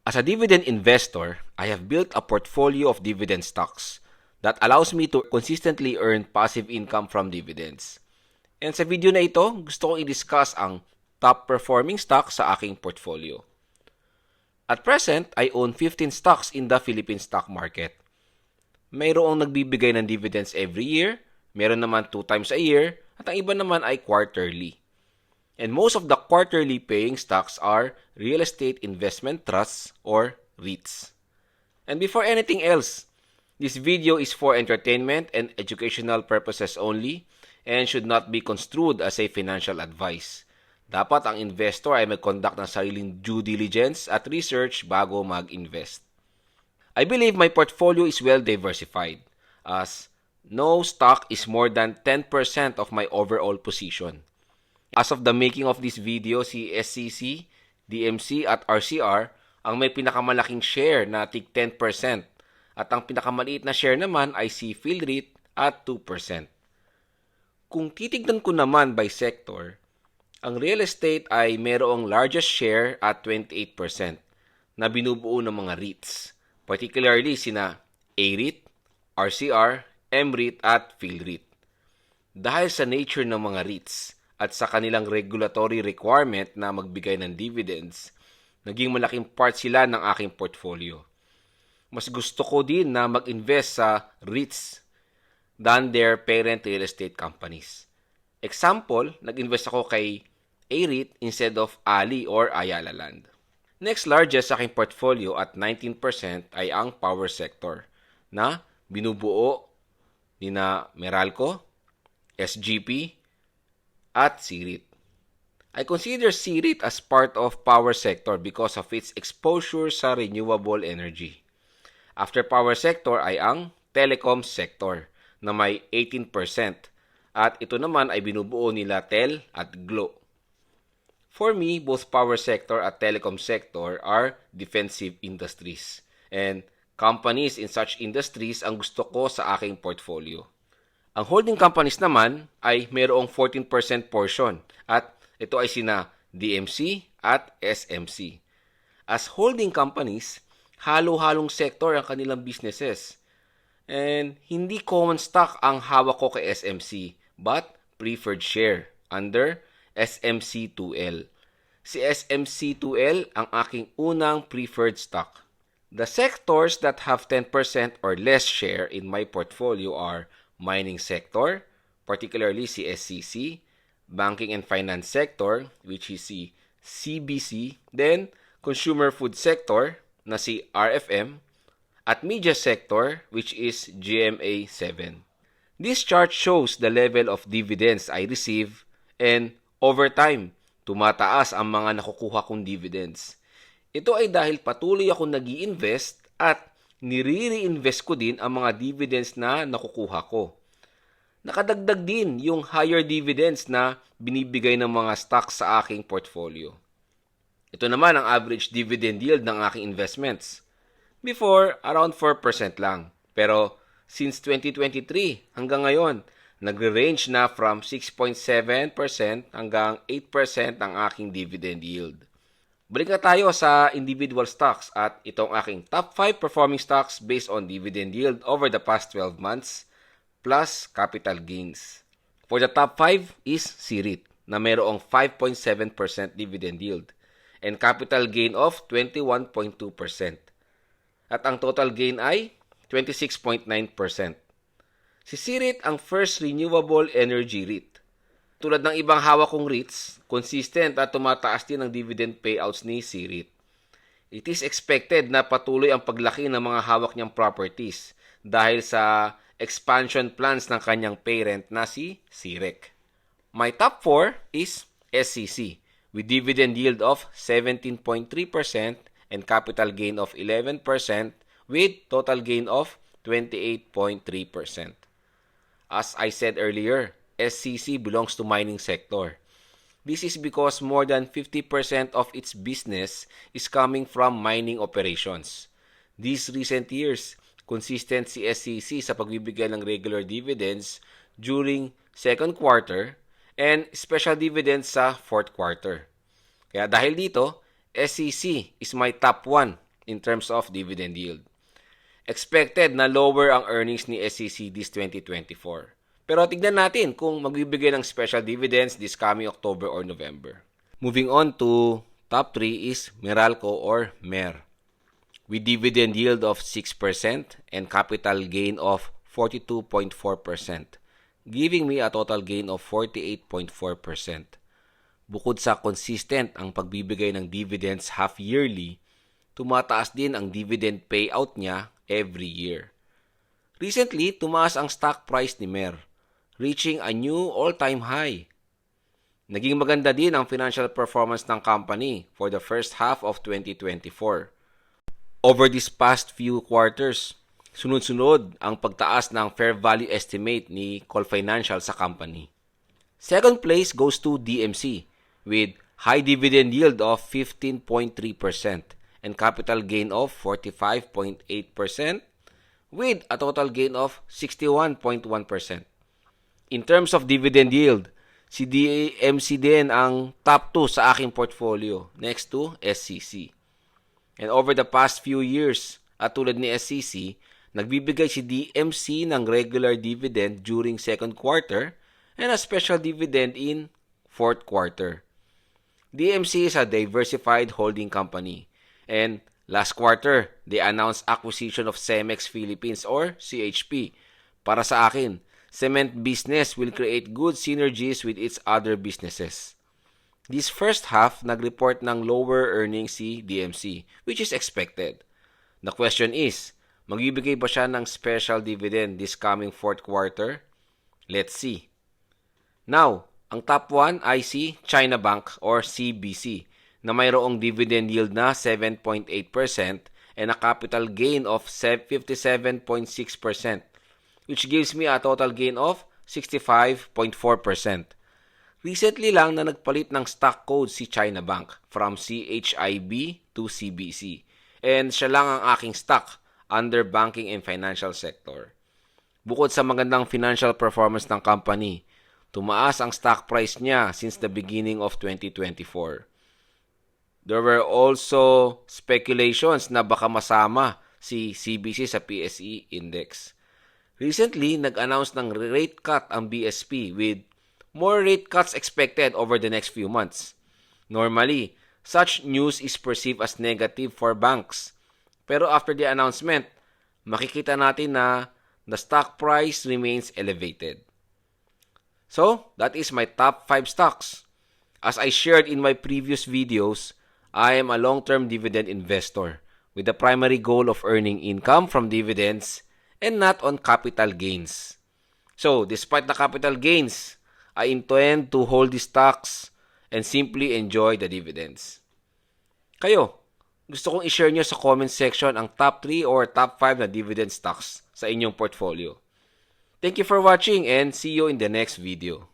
As a dividend investor, I have built a portfolio of dividend stocks that allows me to consistently earn passive income from dividends. And sa video na ito, gusto kong i-discuss ang top performing stocks sa aking portfolio. At present, I own 15 stocks in the Philippine stock market. Mayroong nagbibigay ng dividends every year, meron naman 2 times a year, at ang iba naman ay quarterly. And most of the quarterly paying stocks are real estate investment trusts or REITs. And before anything else, this video is for entertainment and educational purposes only and should not be construed as a financial advice. Dapat ang investor ay mag-conduct ng sariling due diligence at research bago mag-invest. I believe my portfolio is well diversified as no stock is more than 10% of my overall position. As of the making of this video, si SCC, DMC at RCR ang may pinakamalaking share na tig 10% at ang pinakamaliit na share naman ay si PhilREIT at 2%. Kung titignan ko naman by sector, ang real estate ay mayroong largest share at 28% na binubuo ng mga REITs, particularly sina AREIT, RCR, MREIT at PhilREIT. Dahil sa nature ng mga REITs at sa kanilang regulatory requirement na magbigay ng dividends, naging malaking part sila ng aking portfolio. Mas gusto ko din na mag-invest sa REITs than their parent real estate companies. Example, nag-invest ako kay AREIT instead of Ali or Ayala Land. Next largest sa aking portfolio at 19% ay ang power sector na binubuo ni na Meralco, SGP, at CREIT. I consider CREIT as part of power sector because of its exposure sa renewable energy. After power sector ay ang telecom sector na may 18% at ito naman ay binubuo nila Tel at Glo. For me, both power sector at telecom sector are defensive industries and companies in such industries ang gusto ko sa aking portfolio. Ang holding companies naman ay mayroong 14% portion at ito ay sina DMC at SMC. As holding companies, halo-halong sector ang kanilang businesses. And hindi common stock ang hawak ko kay SMC but preferred share under SMC2L. Si SMC2L ang aking unang preferred stock. The sectors that have 10% or less share in my portfolio are mining sector, particularly si SCC, banking and finance sector, which is si CBC, then consumer food sector na si RFM, at media sector, which is GMA7. This chart shows the level of dividends I receive and over time, tumataas ang mga nakukuha kong dividends. Ito ay dahil patuloy akong nag-i-invest at nire-reinvest ko din ang mga dividends na nakukuha ko. Nakadagdag din yung higher dividends na binibigay ng mga stocks sa aking portfolio. Ito naman ang average dividend yield ng aking investments. Before, around 4% lang. Pero since 2023 hanggang ngayon, nagre-range na from 6.7% hanggang 8% ang aking dividend yield. Balik na tayo sa individual stocks at itong aking top 5 performing stocks based on dividend yield over the past 12 months plus capital gains. For the top 5 is CREIT na mayroong 5.7% dividend yield and capital gain of 21.2%. At ang total gain ay 26.9%. Si CREIT ang first renewable energy REIT. Tulad ng ibang hawak kong REITs, consistent at tumataas din ang dividend payouts ni CREIT. It is expected na patuloy ang paglaki ng mga hawak niyang properties dahil sa expansion plans ng kanyang parent na si CREC. My top 4 is SCC with dividend yield of 17.3% and capital gain of 11% with total gain of 28.3%. As I said earlier, SCC belongs to mining sector. This is because more than 50% of its business is coming from mining operations. These recent years, consistent si SCC sa pagbibigay ng regular dividends during second quarter and special dividends sa fourth quarter. Kaya dahil dito, SCC is my top 1 in terms of dividend yield. Expected na lower ang earnings ni SCC this 2024. Pero tignan natin kung magbibigay ng special dividends this coming October or November. Moving on to top 3 is Meralco or MER, with dividend yield of 6% and capital gain of 42.4%, giving me a total gain of 48.4%. Bukod sa consistent ang pagbibigay ng dividends half yearly, tumataas din ang dividend payout niya every year. Recently, tumaas ang stock price ni MER, reaching a new all-time high. Naging maganda din ang financial performance ng company for the first half of 2024. Over these past few quarters, sunod-sunod ang pagtaas ng fair value estimate ni Call Financial sa company. Second place goes to DMC with high dividend yield of 15.3% and capital gain of 45.8% with a total gain of 61.1%. In terms of dividend yield, si DMC din ang top 2 sa aking portfolio next to SCC. And over the past few years, at tulad ni SCC, nagbibigay si DMC ng regular dividend during second quarter and a special dividend in fourth quarter. DMC is a diversified holding company. And last quarter, they announced acquisition of Cemex Philippines or CHP. Para sa akin, cement business will create good synergies with its other businesses. This first half, nag-report ng lower earnings si DMC, which is expected. The question is, magbibigay ba siya ng special dividend this coming fourth quarter? Let's see. Now, ang top 1 ay si China Bank or CBC na mayroong dividend yield na 7.8% and a capital gain of 57.6%, which gives me a total gain of 65.4%. Recently lang na nagpalit ng stock code si China Bank from CHIB to CBC, and siya lang ang aking stock under banking and financial sector. Bukod sa magandang financial performance ng company, tumaas ang stock price niya since the beginning of 2024. There were also speculations na baka masama si CBC sa PSE Index. Recently, nag-announce ng rate cut ang BSP with more rate cuts expected over the next few months. Normally, such news is perceived as negative for banks. Pero after the announcement, makikita natin na the stock price remains elevated. So, that is my top 5 stocks. As I shared in my previous videos, I am a long-term dividend investor with the primary goal of earning income from dividends and not on capital gains. So, despite the capital gains, I intend to hold these stocks and simply enjoy the dividends. Kayo, gusto kong i-share nyo sa comment section ang top 3 or top 5 na dividend stocks sa inyong portfolio. Thank you for watching and see you in the next video.